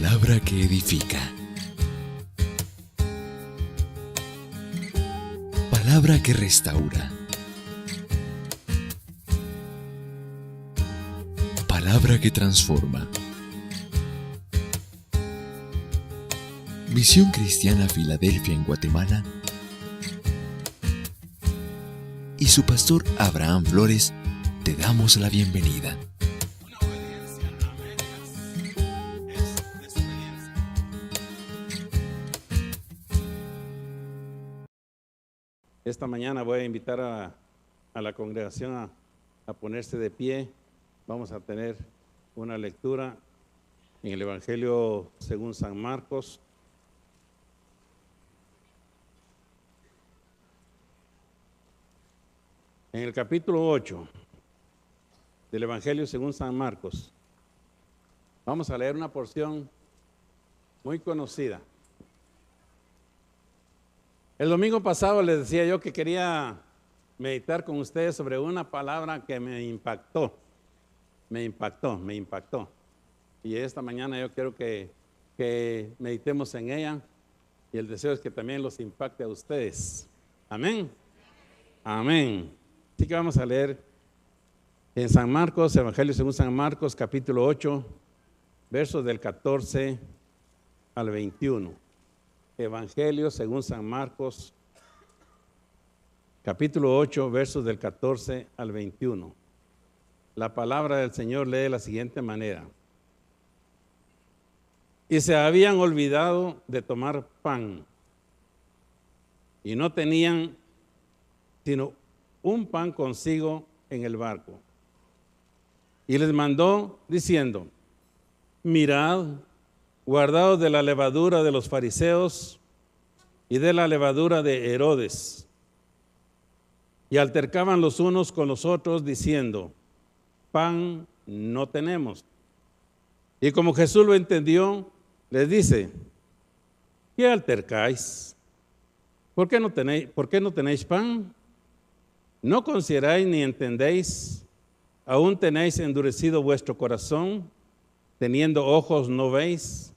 Palabra que edifica. Palabra que restaura. Palabra que transforma. Misión Cristiana Filadelfia en Guatemala y su pastor Abraham Flores te damos la bienvenida. Esta mañana voy a invitar a la congregación a ponerse de pie. Vamos a tener una lectura en el Evangelio según San Marcos. En el capítulo 8 del Evangelio según San Marcos, vamos a leer una porción muy conocida. El domingo pasado les decía yo que quería meditar con ustedes sobre una palabra que me impactó. Y esta mañana yo quiero que meditemos en ella y el deseo es que también los impacte a ustedes. Amén. Amén. Así que vamos a leer en San Marcos, Evangelio según San Marcos, capítulo 8, versos del 14 al 21. Evangelio según San Marcos, capítulo 8, versos del 14 al 21. La palabra del Señor lee de la siguiente manera. Y se habían olvidado de tomar pan, y no tenían sino un pan consigo en el barco. Y les mandó diciendo: mirad, guardaos de la levadura de los fariseos y de la levadura de Herodes. Y altercaban los unos con los otros diciendo: pan no tenemos. Y como Jesús lo entendió, les dice: ¿qué altercáis? ¿Por qué no tenéis pan? ¿No consideráis ni entendéis? ¿Aún tenéis endurecido vuestro corazón? Teniendo ojos no veis,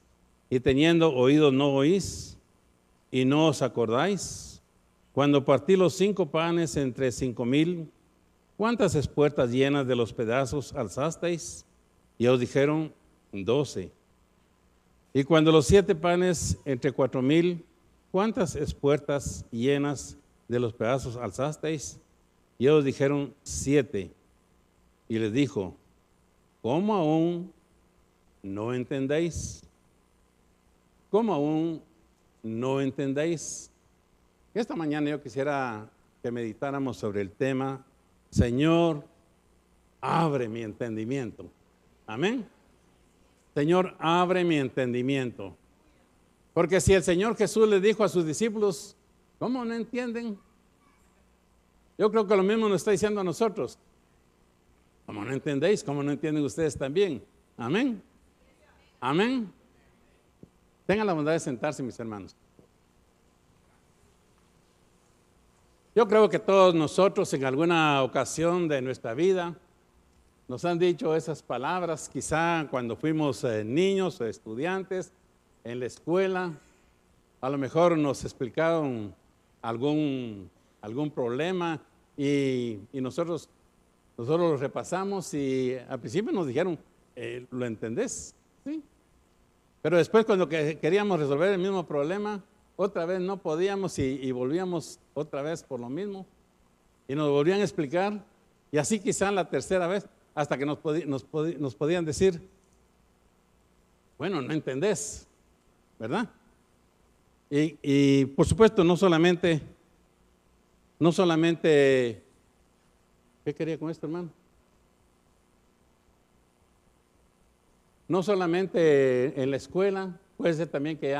y teniendo oídos no oís, y no os acordáis. Cuando partí los 5 panes entre 5,000, ¿cuántas espuertas llenas de los pedazos alzasteis? Y os dijeron: 12. Y cuando los 7 panes entre 4,000, ¿cuántas espuertas llenas de los pedazos alzasteis? Y ellos dijeron: 7. Y les dijo: ¿cómo aún no entendéis? ¿Cómo aún no entendéis? Esta mañana yo quisiera que meditáramos sobre el tema: Señor, abre mi entendimiento. Amén. Señor, abre mi entendimiento. Porque si el Señor Jesús le dijo a sus discípulos: ¿cómo no entienden? Yo creo que lo mismo nos está diciendo a nosotros. ¿Cómo no entendéis? ¿Cómo no entienden ustedes también? Amén. Amén. Tengan la bondad de sentarse, mis hermanos. Yo creo que todos nosotros en alguna ocasión de nuestra vida nos han dicho esas palabras, quizá cuando fuimos niños o estudiantes en la escuela. A lo mejor nos explicaron algún problema y nosotros lo repasamos y al principio nos dijeron: ¿lo entendés? Sí. Pero después cuando queríamos resolver el mismo problema, otra vez no podíamos y volvíamos otra vez por lo mismo. Y nos volvían a explicar y así quizá la tercera vez hasta que nos podían decir: bueno, no entendés, ¿verdad? Y por supuesto no solamente, ¿qué quería con esto, hermano? No solamente en la escuela, puede ser también que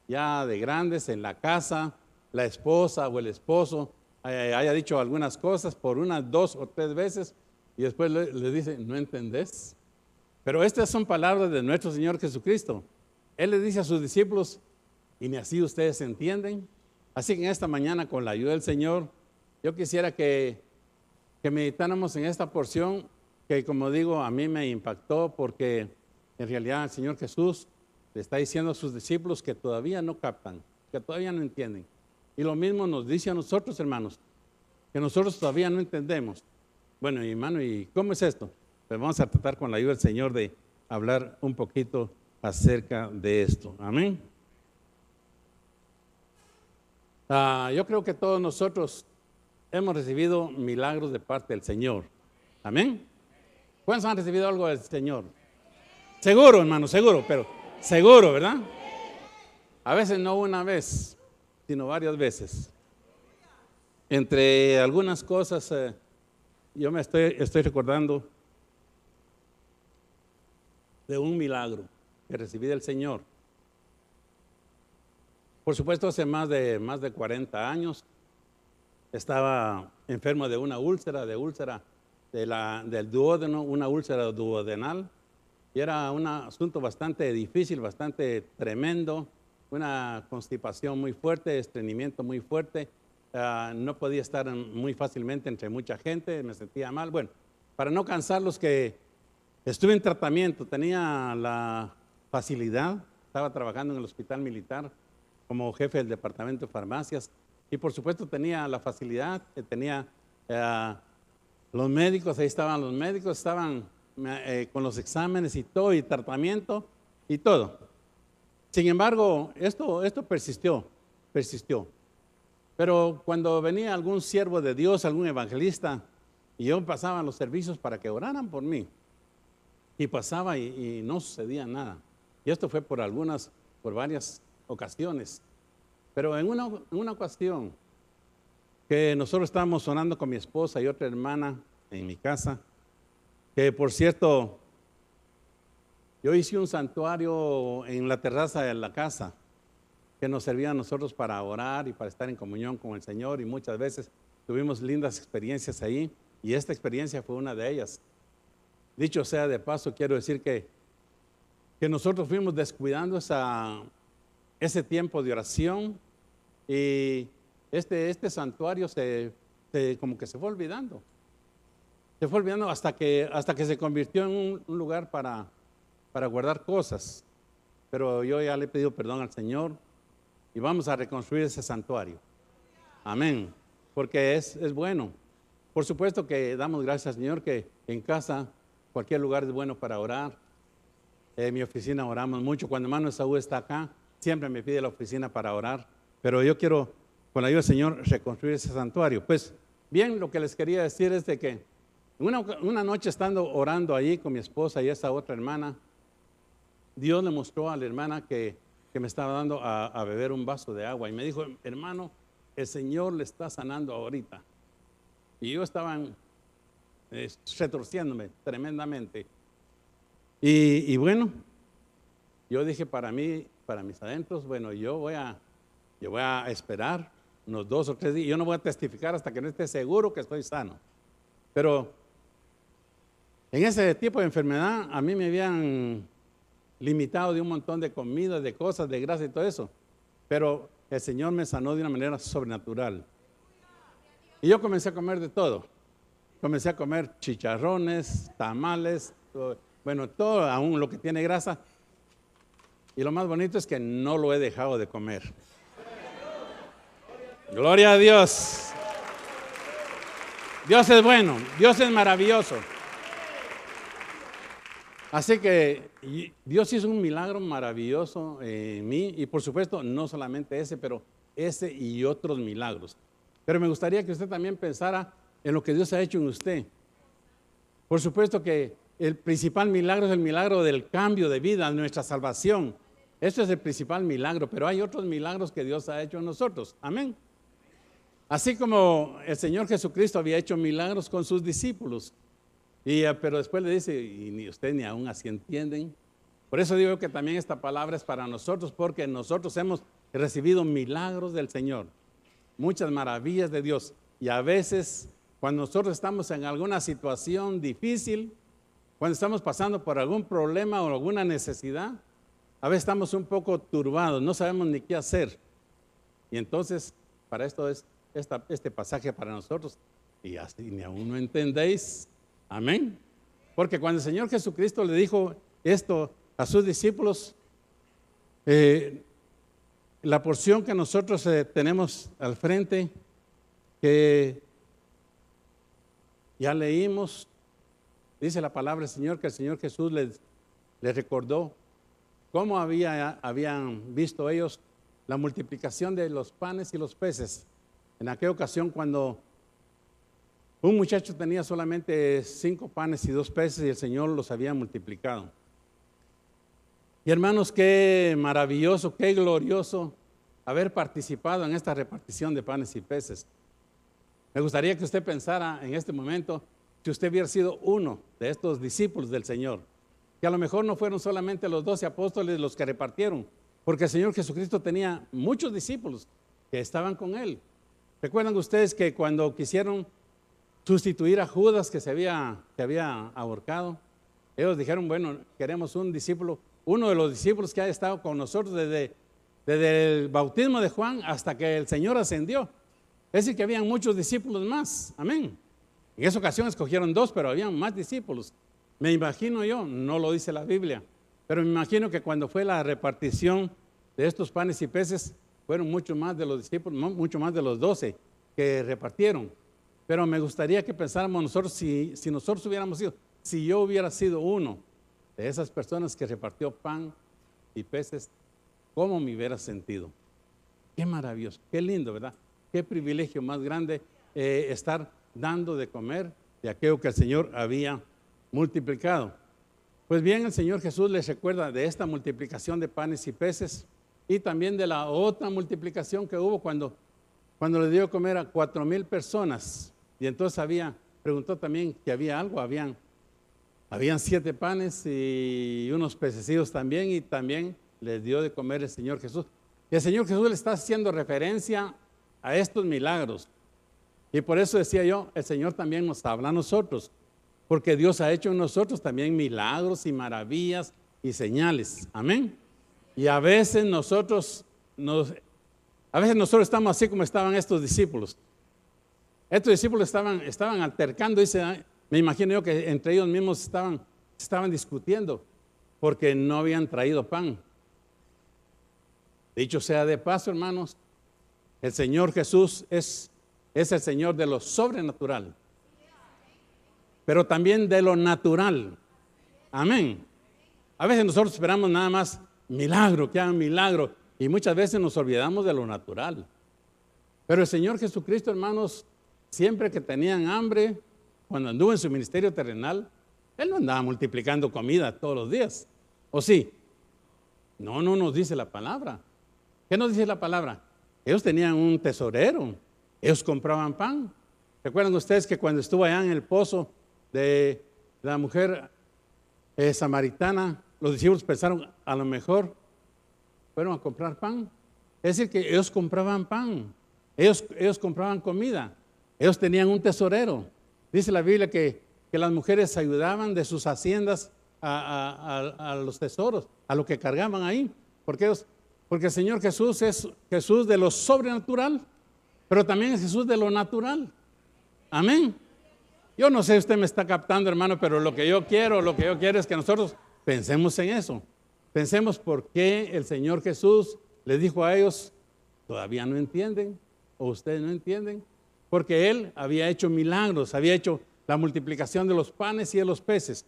ya de grandes, en la casa, la esposa o el esposo haya dicho algunas cosas por unas 2 o 3 veces y después le dice: ¿no entendés? Pero estas son palabras de nuestro Señor Jesucristo. Él le dice a sus discípulos: ¿y ni así ustedes entienden? Así que en esta mañana, con la ayuda del Señor, yo quisiera que meditáramos en esta porción que, como digo, a mí me impactó porque en realidad el Señor Jesús Le está diciendo a sus discípulos que todavía no captan, que todavía no entienden. Y lo mismo nos dice a nosotros, hermanos, que nosotros todavía no entendemos. Bueno, hermano, ¿y cómo es esto? Pues vamos a tratar con la ayuda del Señor de hablar un poquito acerca de esto. Amén. Yo creo que todos nosotros hemos recibido milagros de parte del Señor. Amén. ¿Cuántos han recibido algo del Señor? Seguro, hermano, seguro, pero seguro, ¿verdad? A veces no una vez, sino varias veces. Entre algunas cosas, yo me estoy recordando de un milagro que recibí del Señor. Por supuesto, hace más de 40 años estaba enfermo de una úlcera, del duodeno, una úlcera duodenal. Y era un asunto bastante difícil, bastante tremendo, una constipación muy fuerte, estreñimiento muy fuerte. No podía estar muy fácilmente entre mucha gente, me sentía mal. Bueno, para no cansarlos, que estuve en tratamiento, tenía la facilidad, estaba trabajando en el hospital militar como jefe del departamento de farmacias y por supuesto tenía la facilidad, tenía los médicos, ahí estaban los médicos, estaban con los exámenes y todo, y tratamiento y todo. Sin embargo, esto persistió. Pero cuando venía algún siervo de Dios, algún evangelista, y yo pasaba los servicios para que oraran por mí, y pasaba y no sucedía nada. Y esto fue por varias ocasiones. Pero en una ocasión que nosotros estábamos orando con mi esposa y otra hermana en mi casa, que por cierto, yo hice un santuario en la terraza de la casa que nos servía a nosotros para orar y para estar en comunión con el Señor, y muchas veces tuvimos lindas experiencias ahí, y esta experiencia fue una de ellas. Dicho sea de paso, quiero decir que nosotros fuimos descuidando ese tiempo de oración, y este santuario como que se fue olvidando. Se fue olvidando hasta que se convirtió en un lugar para guardar cosas. Pero yo ya le he pedido perdón al Señor y vamos a reconstruir ese santuario. Amén. Porque es bueno. Por supuesto que damos gracias al Señor que en casa, cualquier lugar es bueno para orar. En mi oficina oramos mucho. Cuando hermano Saúl está acá, siempre me pide la oficina para orar. Pero yo quiero, con la ayuda del Señor, reconstruir ese santuario. Pues bien, lo que les quería decir es de que una noche estando orando ahí con mi esposa y esa otra hermana, Dios le mostró a la hermana que me estaba dando a beber un vaso de agua y me dijo: hermano, el Señor le está sanando ahorita. Y yo estaba retorciéndome tremendamente. Y bueno, yo dije para mí, para mis adentros, bueno, yo voy a esperar unos 2 o 3 días. Yo no voy a testificar hasta que no esté seguro que estoy sano. Pero en ese tipo de enfermedad a mí me habían limitado de un montón de comida, de cosas, de grasa y todo eso. Pero el Señor me sanó de una manera sobrenatural. Y yo comencé a comer de todo. Comencé a comer chicharrones, tamales, todo, aún lo que tiene grasa. Y lo más bonito es que no lo he dejado de comer. Gloria a Dios. Dios es bueno, Dios es maravilloso. Así que Dios hizo un milagro maravilloso en mí, y por supuesto no solamente ese, pero ese y otros milagros. Pero me gustaría que usted también pensara en lo que Dios ha hecho en usted. Por supuesto que el principal milagro es el milagro del cambio de vida, de nuestra salvación. Eso es el principal milagro, pero hay otros milagros que Dios ha hecho en nosotros. Amén. Así como el Señor Jesucristo había hecho milagros con sus discípulos. Pero después le dice, y ni usted ni aún así entienden. Por eso digo que también esta palabra es para nosotros, porque nosotros hemos recibido milagros del Señor, muchas maravillas de Dios. Y a veces, cuando nosotros estamos en alguna situación difícil, cuando estamos pasando por algún problema o alguna necesidad, a veces estamos un poco turbados, no sabemos ni qué hacer. Y entonces, para esto es este pasaje para nosotros. Y así ni aún no entendéis. Amén. Porque cuando el Señor Jesucristo le dijo esto a sus discípulos, La porción que nosotros tenemos al frente, que ya leímos, dice la palabra del Señor, que el Señor Jesús les recordó cómo habían visto ellos la multiplicación de los panes y los peces. En aquella ocasión, cuando un muchacho tenía solamente 5 panes y 2 peces y el Señor los había multiplicado. Y hermanos, qué maravilloso, qué glorioso haber participado en esta repartición de panes y peces. Me gustaría que usted pensara en este momento si usted hubiera sido uno de estos discípulos del Señor, que a lo mejor no fueron solamente los 12 apóstoles los que repartieron, porque el Señor Jesucristo tenía muchos discípulos que estaban con Él. ¿Recuerdan ustedes que cuando quisieron sustituir a Judas que se había ahorcado, ellos dijeron, bueno, queremos un discípulo, uno de los discípulos que ha estado con nosotros desde el bautismo de Juan hasta que el Señor ascendió? Es decir, que habían muchos discípulos más, amén. En esa ocasión escogieron 2, pero habían más discípulos. Me imagino yo, no lo dice la Biblia, pero me imagino que cuando fue la repartición de estos panes y peces, fueron mucho más de los discípulos, mucho más de los 12 que repartieron. Pero me gustaría que pensáramos nosotros, si nosotros hubiéramos sido, si yo hubiera sido uno de esas personas que repartió pan y peces, ¿cómo me hubiera sentido? Qué maravilloso, qué lindo, ¿verdad? Qué privilegio más grande estar dando de comer de aquello que el Señor había multiplicado. Pues bien, el Señor Jesús les recuerda de esta multiplicación de panes y peces y también de la otra multiplicación que hubo cuando le dio de comer a 4,000 personas. Y entonces preguntó también que había algo, habían 7 panes y unos pececillos también, y también les dio de comer el Señor Jesús. Y el Señor Jesús le está haciendo referencia a estos milagros. Y por eso decía yo, el Señor también nos habla a nosotros, porque Dios ha hecho en nosotros también milagros y maravillas y señales. Amén. Y a veces nosotros estamos así como estaban estos discípulos. Estos discípulos estaban altercando, me imagino yo que entre ellos mismos estaban discutiendo porque no habían traído pan. Dicho sea de paso, hermanos, el Señor Jesús es el Señor de lo sobrenatural, pero también de lo natural. Amén. A veces nosotros esperamos nada más milagro, que hagan milagro, y muchas veces nos olvidamos de lo natural. Pero el Señor Jesucristo, hermanos, siempre que tenían hambre, cuando anduvo en su ministerio terrenal, Él no andaba multiplicando comida todos los días. ¿O sí? No nos dice la palabra. ¿Qué nos dice la palabra? Ellos tenían un tesorero. Ellos compraban pan. ¿Recuerdan ustedes que cuando estuvo allá en el pozo de la mujer samaritana, los discípulos pensaron, a lo mejor fueron a comprar pan? Es decir, que ellos compraban pan. Ellos compraban comida. Ellos tenían un tesorero. Dice la Biblia que las mujeres ayudaban de sus haciendas a los tesoros, a lo que cargaban ahí. Porque el Señor Jesús es Jesús de lo sobrenatural, pero también es Jesús de lo natural. Amén. Yo no sé si usted me está captando, hermano, pero lo que yo quiero es que nosotros pensemos en eso. Pensemos por qué el Señor Jesús les dijo a ellos, todavía no entienden, o ustedes no entienden, porque Él había hecho milagros, había hecho la multiplicación de los panes y de los peces.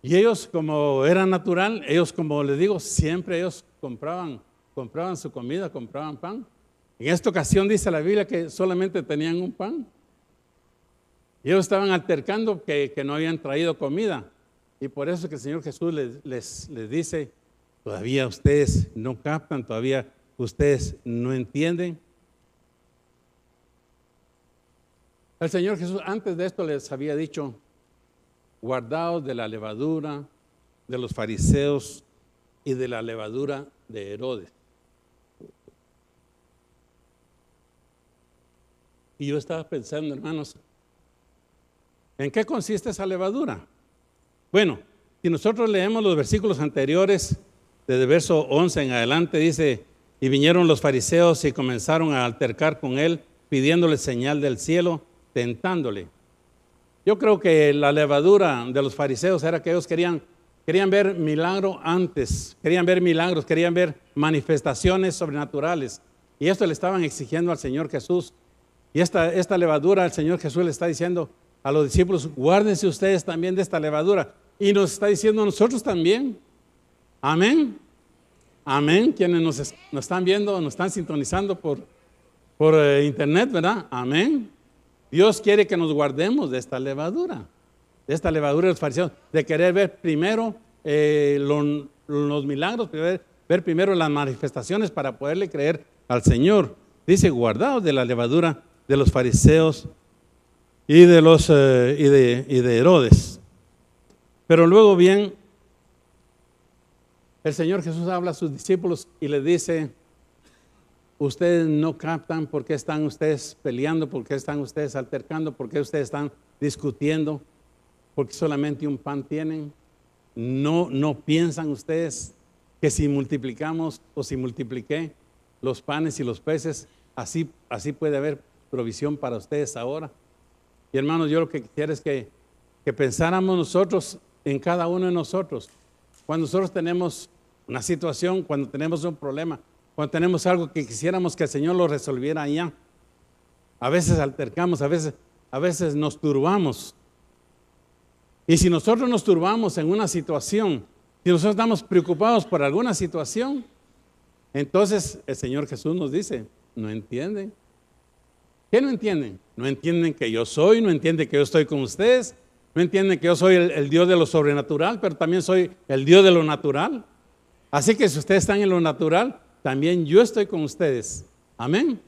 Y ellos, como era natural, ellos, como les digo, siempre ellos compraban su comida, compraban pan. En esta ocasión dice la Biblia que solamente tenían un pan. Y ellos estaban altercando que no habían traído comida. Y por eso que el Señor Jesús les dice, todavía ustedes no captan, todavía ustedes no entienden. El Señor Jesús antes de esto les había dicho, guardaos de la levadura de los fariseos y de la levadura de Herodes. Y yo estaba pensando, hermanos, ¿en qué consiste esa levadura? Bueno, si nosotros leemos los versículos anteriores, desde el verso 11 en adelante, dice, y vinieron los fariseos y comenzaron a altercar con él, pidiéndole señal del cielo, tentándole. Yo creo que la levadura de los fariseos era que ellos querían querían ver milagro antes, querían ver milagros, querían ver manifestaciones sobrenaturales. Y esto le estaban exigiendo al Señor Jesús. Y esta levadura, el Señor Jesús le está diciendo a los discípulos, guárdense ustedes también de esta levadura. Y nos está diciendo a nosotros también. Amén. Amén. Quienes nos están viendo, nos están sintonizando por internet, ¿verdad? Amén. Dios quiere que nos guardemos de esta levadura de los fariseos, de querer ver primero los milagros, ver primero las manifestaciones para poderle creer al Señor. Dice, guardaos de la levadura de los fariseos y de Herodes. Pero luego bien, el Señor Jesús habla a sus discípulos y les dice, ustedes no captan por qué están ustedes peleando, por qué están ustedes altercando, por qué ustedes están discutiendo, porque solamente un pan tienen. No piensan ustedes que si multiplicamos o si multipliqué los panes y los peces, así puede haber provisión para ustedes ahora. Y hermanos, yo lo que quisiera es que pensáramos nosotros en cada uno de nosotros. Cuando nosotros tenemos una situación, cuando tenemos un problema, cuando tenemos algo que quisiéramos que el Señor lo resolviera allá, a veces altercamos, a veces nos turbamos. Y si nosotros nos turbamos en una situación, si nosotros estamos preocupados por alguna situación, entonces el Señor Jesús nos dice, no entienden. ¿Qué no entienden? No entienden que yo soy, no entienden que yo estoy con ustedes, no entienden que yo soy el Dios de lo sobrenatural, pero también soy el Dios de lo natural. Así que si ustedes están en lo natural, también yo estoy con ustedes. Amén.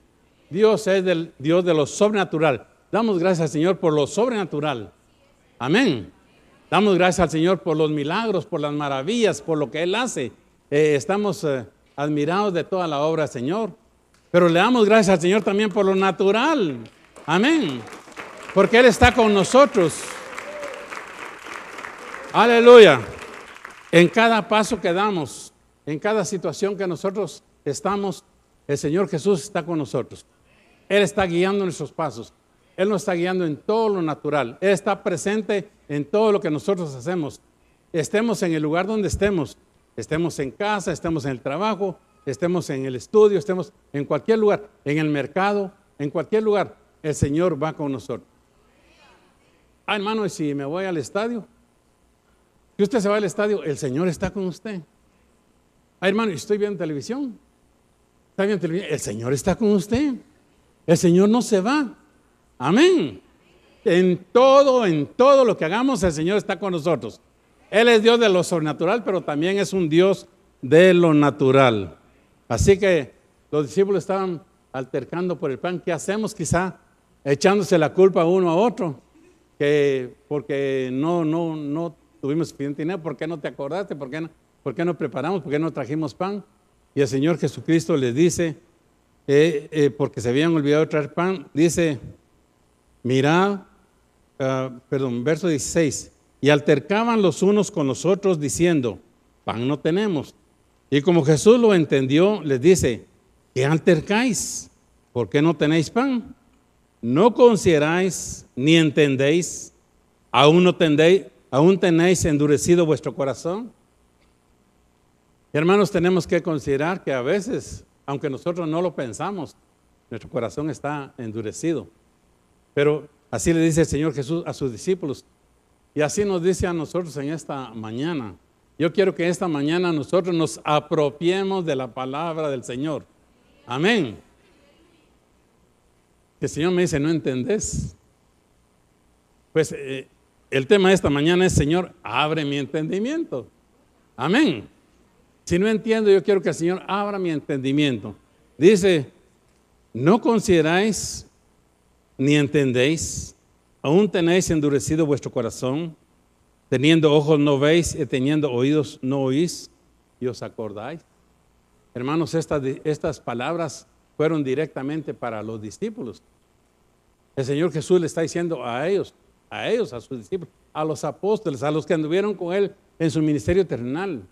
Dios es el Dios de lo sobrenatural. Damos gracias al Señor por lo sobrenatural. Amén. Damos gracias al Señor por los milagros, por las maravillas, por lo que Él hace. Estamos admirados de toda la obra del Señor. Pero le damos gracias al Señor también por lo natural. Amén. Porque Él está con nosotros. Aleluya. En cada paso que damos, en cada situación que nosotros estamos, el Señor Jesús está con nosotros. Él está guiando nuestros pasos. Él nos está guiando en todo lo natural. Él está presente en todo lo que nosotros hacemos. Estemos en el lugar donde estemos en casa, estemos en el trabajo, estemos en el estudio, estemos en cualquier lugar, en el mercado, en cualquier lugar, el Señor va con nosotros. Ah, hermano, y si me voy al estadio, si usted se va al estadio, el Señor está con usted. Ah, hermano, estoy viendo televisión. ¿Está viendo televisión? El Señor está con usted. El Señor no se va. Amén. En todo lo que hagamos, el Señor está con nosotros. Él es Dios de lo sobrenatural, pero también es un Dios de lo natural. Así que los discípulos estaban altercando por el pan. ¿Qué hacemos? Quizá echándose la culpa uno a otro, que porque no tuvimos suficiente dinero. ¿Por qué no te acordaste? ¿Por qué no preparamos? ¿Por qué no trajimos pan? Y el Señor Jesucristo les dice, porque se habían olvidado de traer pan, dice, mirad, verso 16, y altercaban los unos con los otros diciendo, pan no tenemos. Y como Jesús lo entendió, les dice, ¿qué altercáis? ¿Por qué no tenéis pan? ¿No consideráis ni entendéis? ¿Aún tenéis endurecido vuestro corazón? Hermanos, tenemos que considerar que a veces, aunque nosotros no lo pensamos, nuestro corazón está endurecido. Pero así le dice el Señor Jesús a sus discípulos. Y así nos dice a nosotros en esta mañana. Yo quiero que esta mañana nosotros nos apropiemos de la palabra del Señor. Amén. El Señor me dice, ¿no entendés? Pues el tema de esta mañana es, Señor, abre mi entendimiento. Amén. Si no entiendo, yo quiero que el Señor abra mi entendimiento. Dice, ¿no consideráis ni entendéis? ¿Aún tenéis endurecido vuestro corazón? Teniendo ojos no veis y teniendo oídos no oís y os acordáis. Hermanos, estas palabras fueron directamente para los discípulos. El Señor Jesús le está diciendo a ellos, a sus discípulos, a los apóstoles, a los que anduvieron con Él en su ministerio terrenal.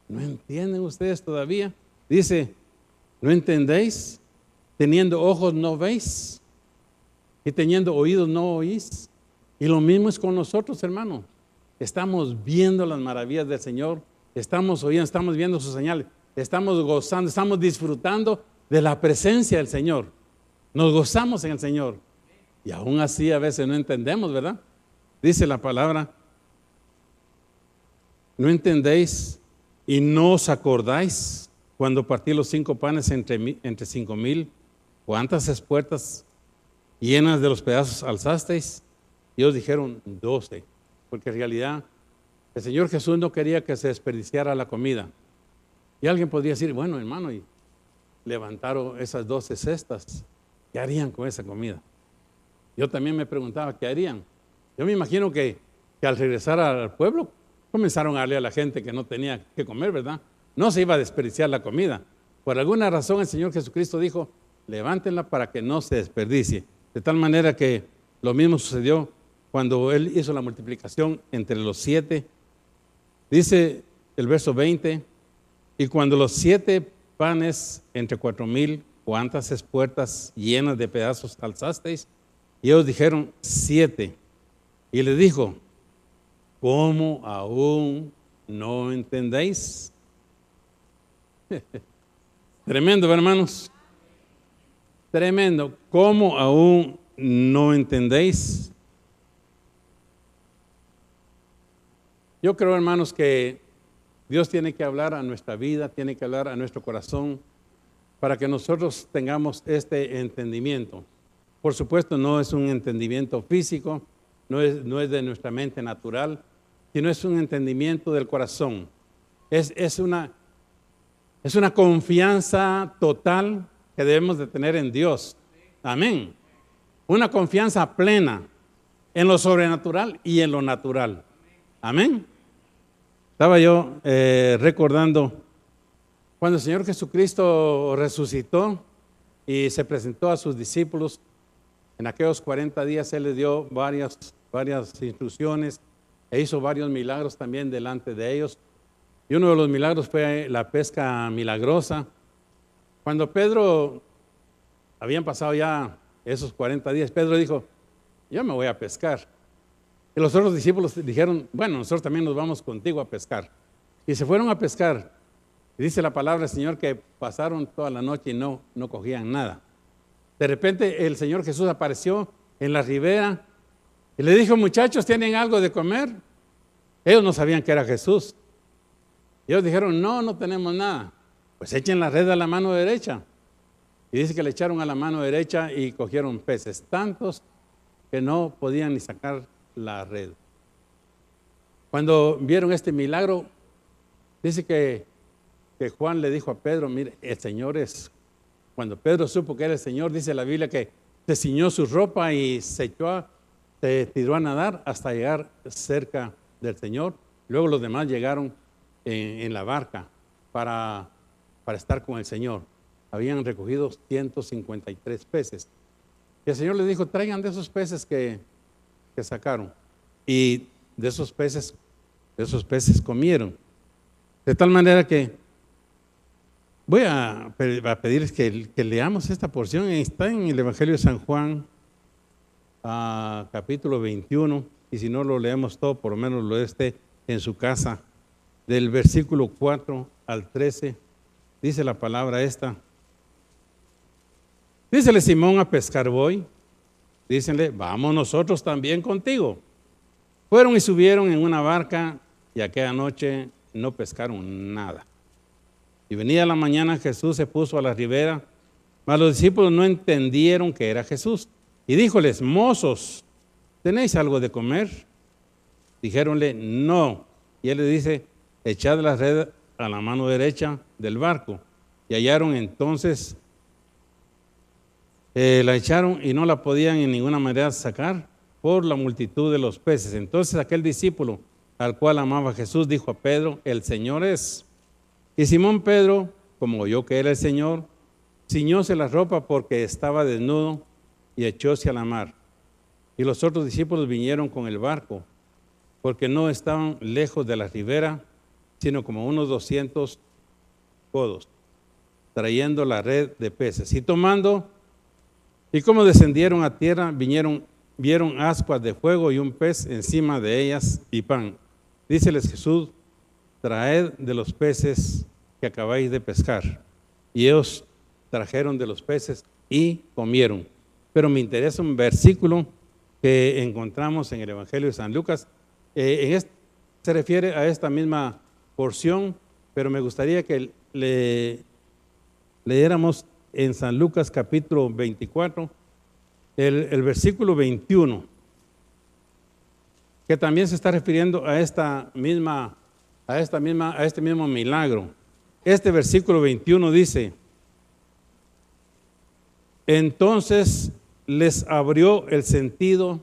¿No entienden ustedes todavía? Dice, ¿no entendéis? Teniendo ojos no veis y teniendo oídos no oís. Y lo mismo es con nosotros, hermano. estamos viendo las maravillas del Señor, estamos oyendo, estamos viendo sus señales, estamos gozando, estamos disfrutando de la presencia del Señor. Nos gozamos en el Señor. Y aún así a veces no entendemos, ¿verdad? Dice la palabra, ¿no entendéis y no os acordáis cuando partí los 5 panes entre 5,000? ¿Cuántas espuertas llenas de los pedazos alzasteis? Y ellos dijeron 12, porque en realidad el Señor Jesús no quería que se desperdiciara la comida. Y alguien podría decir, bueno, hermano, y levantaron esas 12 cestas, ¿qué harían con esa comida? Yo también me preguntaba, ¿qué harían? Yo me imagino que al regresar al pueblo, comenzaron a darle a la gente que no tenía que comer, ¿verdad? No se iba a desperdiciar la comida. Por alguna razón el Señor Jesucristo dijo, levántenla para que no se desperdicie. De tal manera que lo mismo sucedió cuando Él hizo la multiplicación entre los 7. Dice el verso 20, y cuando los 7 panes entre 4,000, ¿cuántas espuertas llenas de pedazos alzasteis? Y ellos dijeron 7. Y le dijo, ¿cómo aún no entendéis? Tremendo, hermanos. Tremendo. ¿Cómo aún no entendéis? Yo creo, hermanos, que Dios tiene que hablar a nuestra vida, tiene que hablar a nuestro corazón para que nosotros tengamos este entendimiento. Por supuesto, no es un entendimiento físico, no es de nuestra mente natural, sino es un entendimiento del corazón. Es una confianza total que debemos de tener en Dios. Amén. Una confianza plena en lo sobrenatural y en lo natural. Amén. Estaba yo recordando cuando el Señor Jesucristo resucitó y se presentó a sus discípulos. En aquellos 40 días Él les dio varias instrucciones e hizo varios milagros también delante de ellos. Y uno de los milagros fue la pesca milagrosa. Cuando Pedro, habían pasado ya esos 40 días, Pedro dijo, yo me voy a pescar. Y los otros discípulos dijeron, bueno, nosotros también nos vamos contigo a pescar. Y se fueron a pescar. Y dice la palabra del Señor que pasaron toda la noche y no cogían nada. De repente el Señor Jesús apareció en la ribera y le dijo, muchachos, ¿tienen algo de comer? Ellos no sabían que era Jesús. Y ellos dijeron, no tenemos nada. Pues echen la red a la mano derecha. Y dice que le echaron a la mano derecha y cogieron peces, tantos que no podían ni sacar la red. Cuando vieron este milagro, dice que Juan le dijo a Pedro, mire, el Señor es... Cuando Pedro supo que era el Señor, dice la Biblia que se ciñó su ropa y se tiró a nadar hasta llegar cerca del Señor. Luego los demás llegaron en la barca para estar con el Señor. Habían recogido 153 peces. Y el Señor les dijo, traigan de esos peces que sacaron. Y de esos peces comieron. De tal manera que voy a pedirles que leamos esta porción. Está en el Evangelio de San Juan, capítulo 21. Y si no lo leemos todo, por lo menos lo esté en su casa. Del versículo 4 al 13, dice la palabra esta. Dícele Simón, a pescar voy. Dícenle, vamos nosotros también contigo. Fueron y subieron en una barca y aquella noche no pescaron nada. Y venía la mañana, Jesús se puso a la ribera, mas los discípulos no entendieron que era Jesús. Y díjoles, mozos, ¿tenéis algo de comer? Dijéronle, no. Y él les dice, echad la red a la mano derecha del barco. Y hallaron entonces, la echaron y no la podían en ninguna manera sacar por la multitud de los peces. Entonces aquel discípulo al cual amaba Jesús dijo a Pedro, el Señor es. Y Simón Pedro, como oyó que era el Señor, ciñóse la ropa porque estaba desnudo y echóse a la mar. Y los otros discípulos vinieron con el barco, porque no estaban lejos de la ribera, sino como unos 200 codos, trayendo la red de peces. Y tomando, y como descendieron a tierra, vieron ascuas de fuego y un pez encima de ellas y pan. díceles Jesús, traed de los peces que acabáis de pescar. Y ellos trajeron de los peces y comieron. Pero me interesa un versículo que encontramos en el Evangelio de San Lucas. Se refiere a esta misma porción, pero me gustaría que leyéramos en San Lucas capítulo 24, el versículo 21, que también se está refiriendo a este mismo milagro. Este versículo 21 dice: entonces les abrió el sentido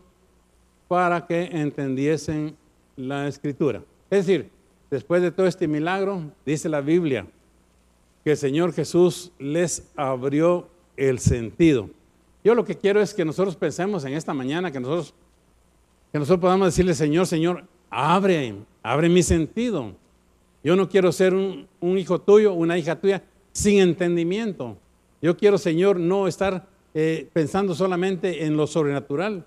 para que entendiesen la Escritura. Es decir, después de todo este milagro, dice la Biblia, que el Señor Jesús les abrió el sentido. Yo lo que quiero es que nosotros pensemos en esta mañana, que nosotros podamos decirle, Señor, abre mi sentido. Yo no quiero ser un hijo tuyo, una hija tuya sin entendimiento. Yo quiero, Señor, no estar pensando solamente en lo sobrenatural,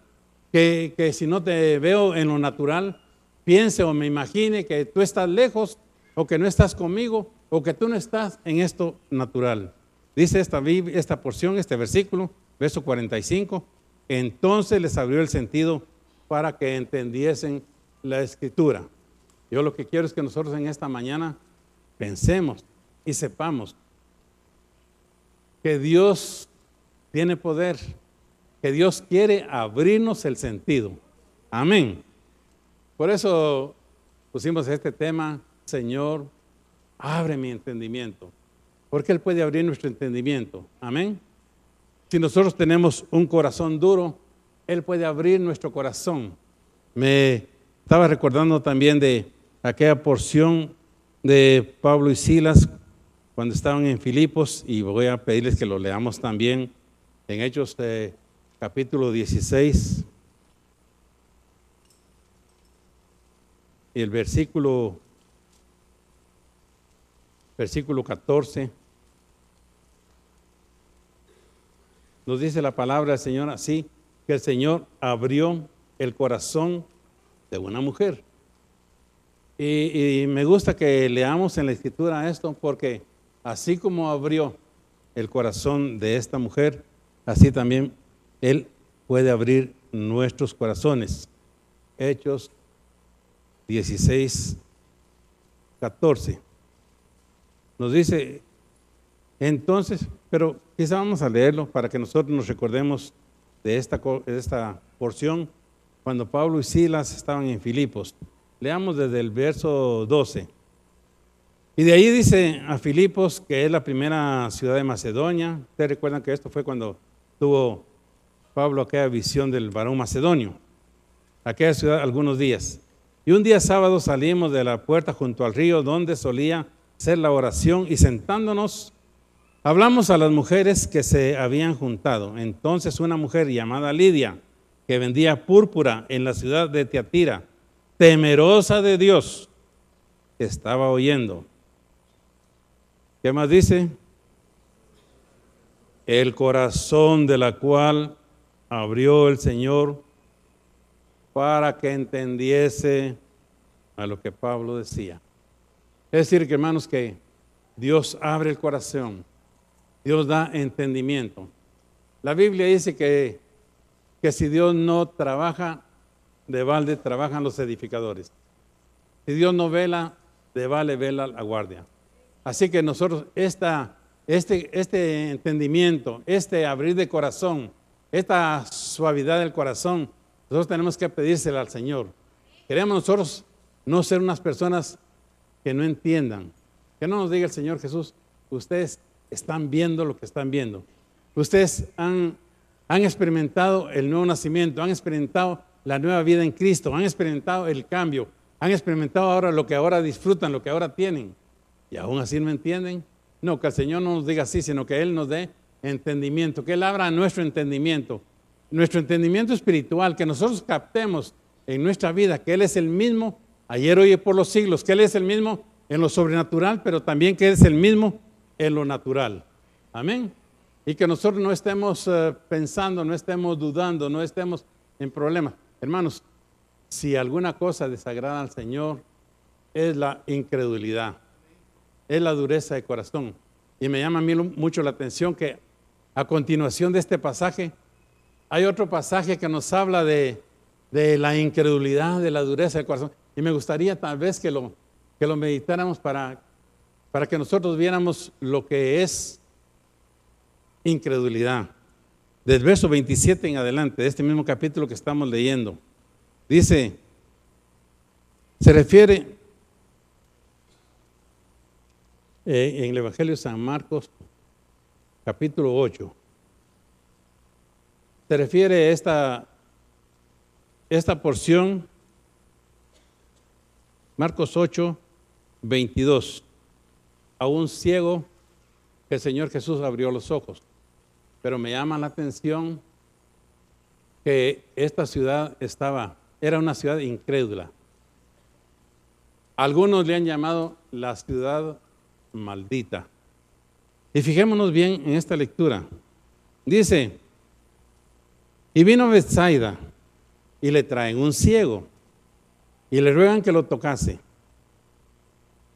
que si no te veo en lo natural, piense o me imagine que tú estás lejos o que no estás conmigo o que tú no estás en esto natural. Dice esta porción, este versículo, verso 45, entonces les abrió el sentido para que entendiesen la Escritura. Yo lo que quiero es que nosotros en esta mañana pensemos y sepamos que Dios tiene poder, que Dios quiere abrirnos el sentido. Amén. Por eso pusimos este tema, Señor, abre mi entendimiento, porque Él puede abrir nuestro entendimiento. Amén. Si nosotros tenemos un corazón duro, Él puede abrir nuestro corazón. Me estaba recordando también de aquella porción de Pablo y Silas cuando estaban en Filipos, y voy a pedirles que lo leamos también en Hechos capítulo 16 y el versículo 14. Nos dice la palabra del Señor así, que el Señor abrió el corazón de una mujer. Y me gusta que leamos en la Escritura esto, porque así como abrió el corazón de esta mujer, así también Él puede abrir nuestros corazones. Hechos 16, 14. Nos dice, entonces, pero quizá vamos a leerlo para que nosotros nos recordemos de esta porción, cuando Pablo y Silas estaban en Filipos. Leamos desde el verso 12. Y de ahí dice a Filipos, que es la primera ciudad de Macedonia. Ustedes recuerdan que esto fue cuando tuvo Pablo aquella visión del varón macedonio, aquella ciudad algunos días. Y un día sábado salimos de la puerta junto al río donde solía ser la oración, y sentándonos hablamos a las mujeres que se habían juntado. Entonces una mujer llamada Lidia, que vendía púrpura en la ciudad de Tiatira, temerosa de Dios, estaba oyendo. ¿Qué más dice? El corazón de la cual abrió el Señor para que entendiese a lo que Pablo decía. Es decir, que hermanos, que Dios abre el corazón, Dios da entendimiento. La Biblia dice que si Dios no trabaja, de balde trabajan los edificadores. Si Dios no vela, de balde vela la guardia. Así que nosotros este entendimiento, este abrir de corazón, esta suavidad del corazón, nosotros tenemos que pedírsela al Señor. Queremos nosotros no ser unas personas que no entiendan. Que no nos diga el Señor Jesús, ustedes están viendo lo que están viendo. Ustedes han experimentado el nuevo nacimiento, han experimentado la nueva vida en Cristo, han experimentado el cambio, han experimentado ahora lo que ahora disfrutan, lo que ahora tienen. Y aún así no entienden. No, que el Señor no nos diga así, sino que Él nos dé entendimiento, que Él abra nuestro entendimiento espiritual, que nosotros captemos en nuestra vida que Él es el mismo ayer, hoy y por los siglos, que Él es el mismo en lo sobrenatural, pero también que Él es el mismo en lo natural. Amén. Y que nosotros no estemos pensando, no estemos dudando, no estemos en problemas. Hermanos, si alguna cosa desagrada al Señor, es la incredulidad, es la dureza de corazón. Y me llama a mí mucho la atención que a continuación de este pasaje, hay otro pasaje que nos habla de la incredulidad, de la dureza de corazón. Y me gustaría tal vez que lo meditáramos para que nosotros viéramos lo que es incredulidad. Del verso 27 en adelante, de este mismo capítulo que estamos leyendo, dice, se refiere en el Evangelio de San Marcos, capítulo 8, se refiere esta porción, Marcos 8, 22, a un ciego que el Señor Jesús abrió los ojos. Pero me llama la atención que esta ciudad era una ciudad incrédula. Algunos le han llamado la ciudad maldita. Y fijémonos bien en esta lectura. Dice, y vino a Betsaida y le traen un ciego y le ruegan que lo tocase.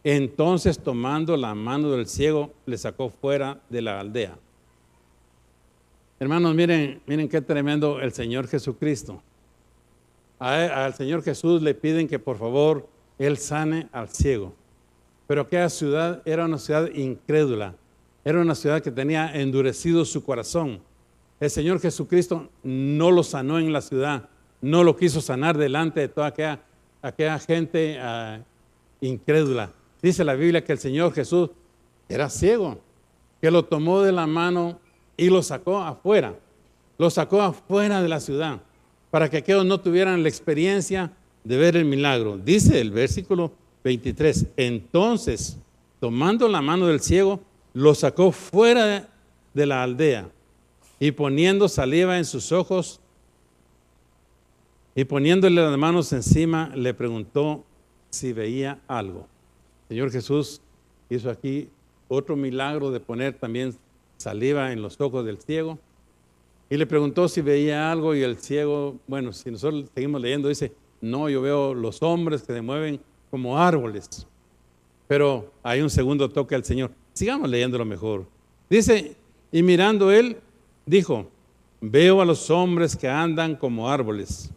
Entonces, tomando la mano del ciego, le sacó fuera de la aldea. Hermanos, miren qué tremendo el Señor Jesucristo. Al Señor Jesús le piden que por favor Él sane al ciego. Pero aquella ciudad era una ciudad incrédula. Era una ciudad que tenía endurecido su corazón. El Señor Jesucristo no lo sanó en la ciudad. No lo quiso sanar delante de toda aquella gente incrédula. Dice la Biblia que el Señor Jesús era ciego, que lo tomó de la mano y lo sacó afuera de la ciudad, para que aquellos no tuvieran la experiencia de ver el milagro. Dice el versículo 23, entonces, tomando la mano del ciego, lo sacó fuera de la aldea y poniendo saliva en sus ojos y poniéndole las manos encima, le preguntó si veía algo. El Señor Jesús hizo aquí otro milagro de poner también saliva en los ojos del ciego y le preguntó si veía algo y el ciego, bueno, si nosotros seguimos leyendo, dice, no, yo veo los hombres que se mueven como árboles. Pero hay un segundo toque al Señor. Sigamos leyéndolo mejor. Dice, y mirando él, dijo, veo a los hombres que andan como árboles.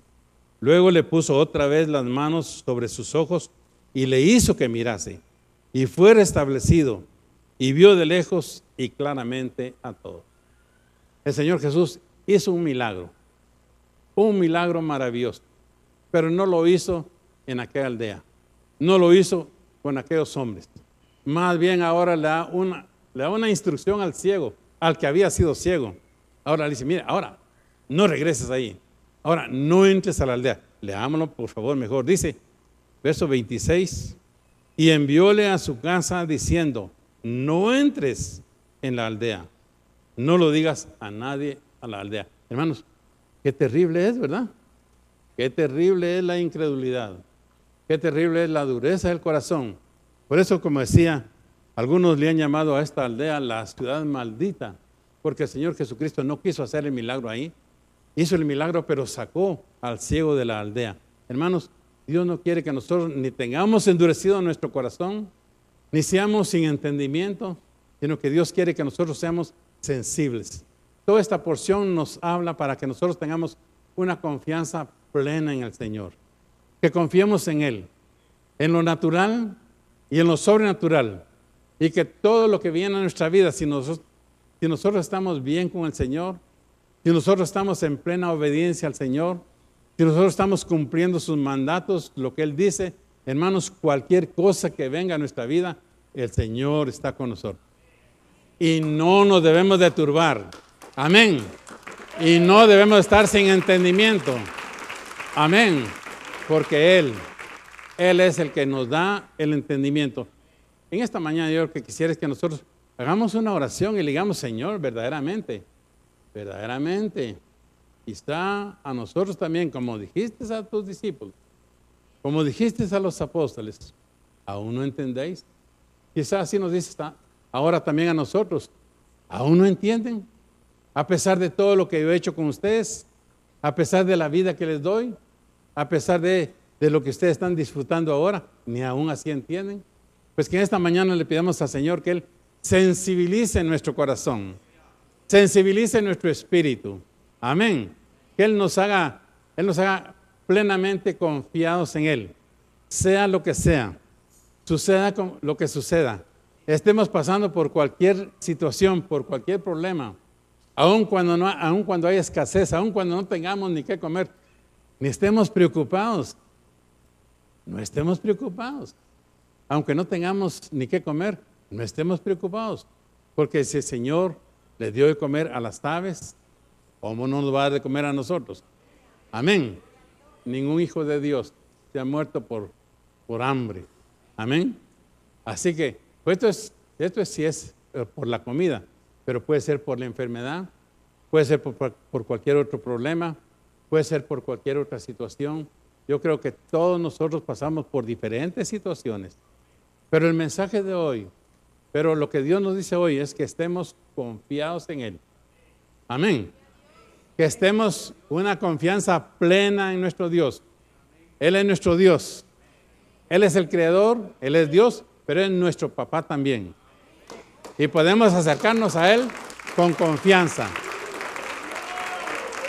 Luego le puso otra vez las manos sobre sus ojos y le hizo que mirase. Y fue restablecido y vio de lejos y claramente a todos. El Señor Jesús hizo un milagro maravilloso, pero no lo hizo en aquella aldea, no lo hizo con aquellos hombres. Más bien ahora le da una instrucción al ciego, al que había sido ciego. Ahora le dice, mira, ahora no regreses ahí, ahora no entres a la aldea. Leámoslo por favor mejor. Dice, verso 26, y envióle a su casa diciendo, no entres en la aldea, no lo digas a nadie a la aldea. Hermanos, qué terrible es, ¿verdad? Qué terrible es la incredulidad, qué terrible es la dureza del corazón. Por eso, como decía, algunos le han llamado a esta aldea la ciudad maldita, porque el Señor Jesucristo no quiso hacer el milagro ahí. Hizo el milagro, pero sacó al ciego de la aldea. Hermanos, Dios no quiere que nosotros ni tengamos endurecido nuestro corazón, ni seamos sin entendimiento, sino que Dios quiere que nosotros seamos sensibles. Toda esta porción nos habla para que nosotros tengamos una confianza plena en el Señor, que confiemos en Él, en lo natural y en lo sobrenatural, y que todo lo que viene a nuestra vida, si nosotros estamos bien con el Señor, si nosotros estamos en plena obediencia al Señor, si nosotros estamos cumpliendo sus mandatos, lo que Él dice, hermanos, cualquier cosa que venga a nuestra vida, el Señor está con nosotros. Y no nos debemos de turbar. Amén. Y no debemos estar sin entendimiento. Amén. Porque Él es el que nos da el entendimiento. En esta mañana yo lo que quisiera es que nosotros hagamos una oración y le digamos, Señor, verdaderamente, quizá a nosotros también, como dijiste a tus discípulos, como dijiste a los apóstoles, ¿aún no entendéis? Quizá así nos dice ahora también a nosotros, ¿aún no entienden? A pesar de todo lo que yo he hecho con ustedes, a pesar de la vida que les doy, a pesar de de lo que ustedes están disfrutando ahora, ni aún así entienden. Pues que en esta mañana le pidamos al Señor que Él sensibilice nuestro corazón, sensibilice nuestro espíritu. Amén. Que Él nos haga plenamente confiados en Él. Sea lo que sea, suceda lo que suceda, estemos pasando por cualquier situación, por cualquier problema, aun cuando hay escasez, aun cuando no tengamos ni qué comer, ni estemos preocupados. No estemos preocupados. Aunque no tengamos ni qué comer, no estemos preocupados. Porque si el Señor le dio de comer a las aves, ¿cómo no nos va a dar de comer a nosotros? Amén. Ningún hijo de Dios se ha muerto por hambre. Amén. Así que pues esto es si es por la comida, pero puede ser por la enfermedad, puede ser por cualquier otro problema, puede ser por cualquier otra situación. Yo creo que todos nosotros pasamos por diferentes situaciones, pero el mensaje de hoy, pero lo que Dios nos dice hoy es que estemos confiados en Él. Amén. Que estemos una confianza plena en nuestro Dios. Él es nuestro Dios. Él es el Creador, Él es Dios, pero Él es nuestro papá también. Y podemos acercarnos a Él con confianza.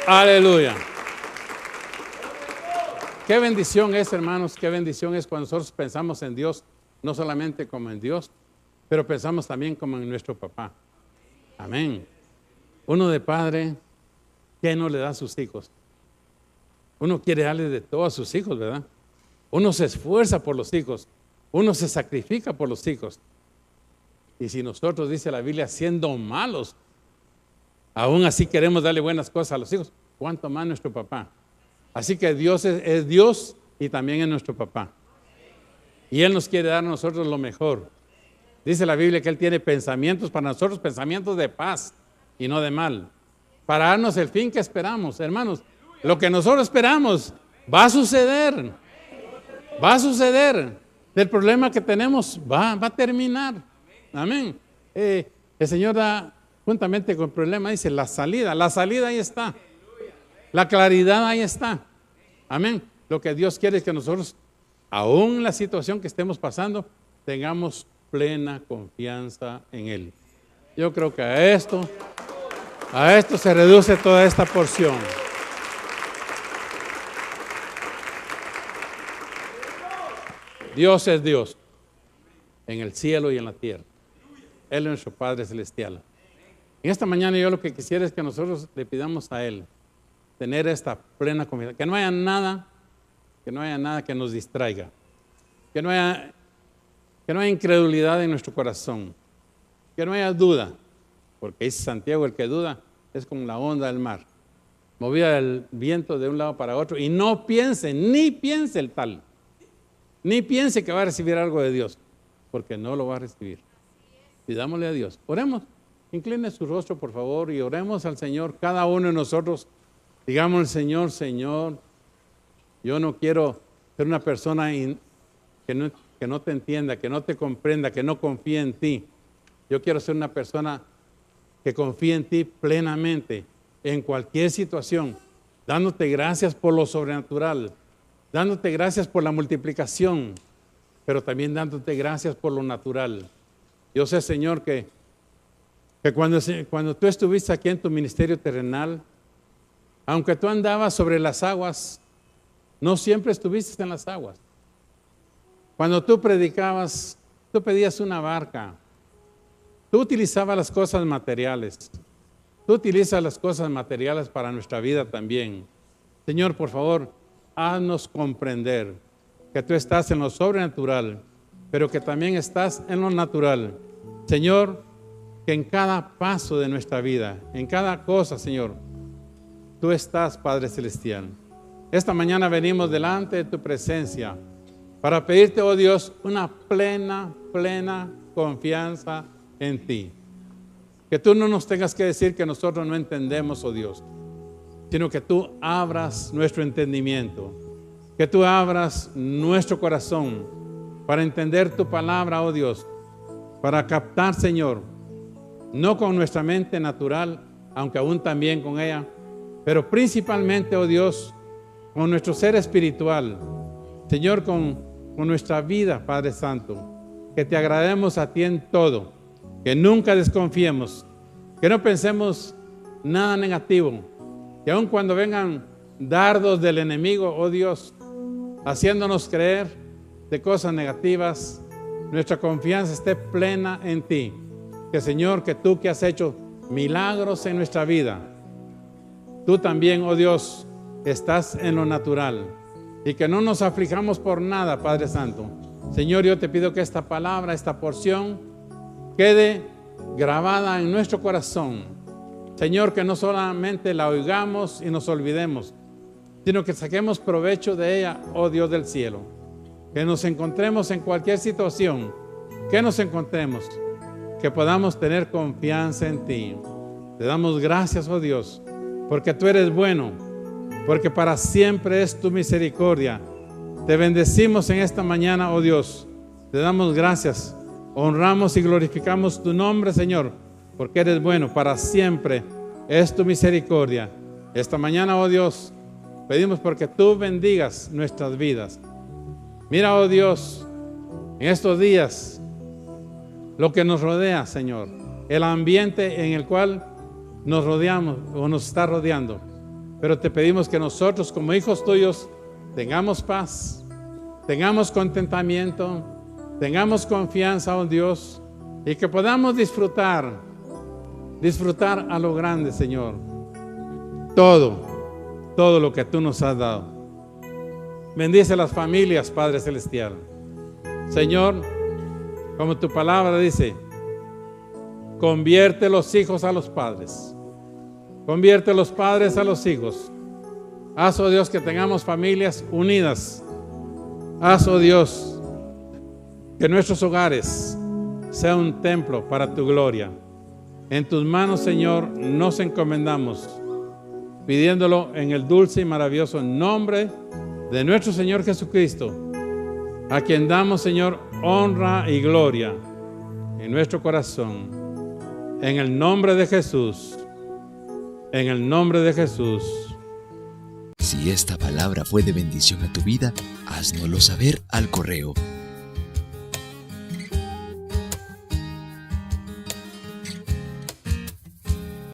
Aleluya. Qué bendición es, hermanos, qué bendición es cuando nosotros pensamos en Dios, no solamente como en Dios, pero pensamos también como en nuestro papá. Amén. Uno de padre, ¿qué no le da a sus hijos? Uno quiere darle de todo a sus hijos, ¿verdad? Uno se esfuerza por los hijos, uno se sacrifica por los hijos. Y si nosotros, dice la Biblia, siendo malos, aún así queremos darle buenas cosas a los hijos, ¿cuánto más nuestro papá? Así que Dios es Dios y también es nuestro papá. Y Él nos quiere dar a nosotros lo mejor. Dice la Biblia que Él tiene pensamientos para nosotros, pensamientos de paz y no de mal, para darnos el fin que esperamos. Hermanos, lo que nosotros esperamos va a suceder. Va a suceder. El problema que tenemos va a terminar. Amén. El Señor da, juntamente con el problema, dice la salida ahí está. La claridad ahí está. Amén. Lo que Dios quiere es que nosotros, aún en la situación que estemos pasando, tengamos plena confianza en Él. Yo creo que a esto se reduce toda esta porción. Dios es Dios en el cielo y en la tierra. Él es nuestro Padre Celestial. En esta mañana yo lo que quisiera es que nosotros le pidamos a Él tener esta plena confianza, que no haya nada que nos distraiga, que no haya incredulidad en nuestro corazón, que no haya duda, porque dice Santiago, el que duda es como la onda del mar, movida del viento de un lado para otro, y no piense, ni piense el tal, ni piense que va a recibir algo de Dios, porque no lo va a recibir. Pidámosle a Dios. Oremos. Incline su rostro, por favor, y oremos al Señor. Cada uno de nosotros, digamos al Señor, Señor, yo no quiero ser una persona que no te entienda, que no te comprenda, que no confíe en ti. Yo quiero ser una persona que confíe en ti plenamente, en cualquier situación, dándote gracias por lo sobrenatural, dándote gracias por la multiplicación, pero también dándote gracias por lo natural. Yo sé, Señor, que cuando tú estuviste aquí en tu ministerio terrenal, aunque tú andabas sobre las aguas, no siempre estuviste en las aguas. Cuando tú predicabas, tú pedías una barca. Tú utilizabas las cosas materiales. Tú utilizas las cosas materiales para nuestra vida también. Señor, por favor, haznos comprender que tú estás en lo sobrenatural, pero que también estás en lo natural. Señor, que en cada paso de nuestra vida, en cada cosa, Señor, tú estás, Padre Celestial. Esta mañana venimos delante de tu presencia para pedirte, oh Dios, una plena confianza en ti. Que tú no nos tengas que decir que nosotros no entendemos, oh Dios, sino que tú abras nuestro entendimiento, que tú abras nuestro corazón para entender tu palabra, oh Dios, para captar, Señor, no con nuestra mente natural, aunque aún también con ella, pero principalmente, oh Dios, con nuestro ser espiritual, Señor, con nuestra vida, Padre Santo, que te agrademos a ti en todo, que nunca desconfiemos, que no pensemos nada negativo, que aun cuando vengan dardos del enemigo, oh Dios, haciéndonos creer de cosas negativas, nuestra confianza esté plena en ti. Que Señor, que tú que has hecho milagros en nuestra vida, tú también, oh Dios, estás en lo natural, y que no nos aflijamos por nada, Padre Santo. Señor, yo te pido que esta palabra, esta porción, quede grabada en nuestro corazón. Señor, que no solamente la oigamos y nos olvidemos, sino que saquemos provecho de ella, oh Dios del cielo. Que nos encontremos en cualquier situación, que nos encontremos, que podamos tener confianza en ti. Te damos gracias, oh Dios, porque tú eres bueno, porque para siempre es tu misericordia. Te bendecimos en esta mañana, oh Dios. Te damos gracias, honramos y glorificamos tu nombre, Señor, porque eres bueno, para siempre es tu misericordia. Esta mañana, oh Dios, pedimos porque tú bendigas nuestras vidas. Mira, oh Dios, en estos días, lo que nos rodea, Señor, el ambiente en el cual nos rodeamos o nos está rodeando. Pero te pedimos que nosotros, como hijos tuyos, tengamos paz, tengamos contentamiento, tengamos confianza, oh Dios, y que podamos disfrutar a lo grande, Señor, todo lo que tú nos has dado. Bendice las familias, Padre Celestial. Señor, como tu palabra dice, convierte los hijos a los padres, convierte los padres a los hijos. Haz, oh Dios, que tengamos familias unidas. Haz, oh Dios, que nuestros hogares sean un templo para tu gloria. En tus manos, Señor, nos encomendamos, pidiéndolo en el dulce y maravilloso nombre de nuestro Señor Jesucristo, a quien damos, Señor, honra y gloria en nuestro corazón. En el nombre de Jesús. En el nombre de Jesús. Si esta palabra fue de bendición a tu vida, háznoslo saber al correo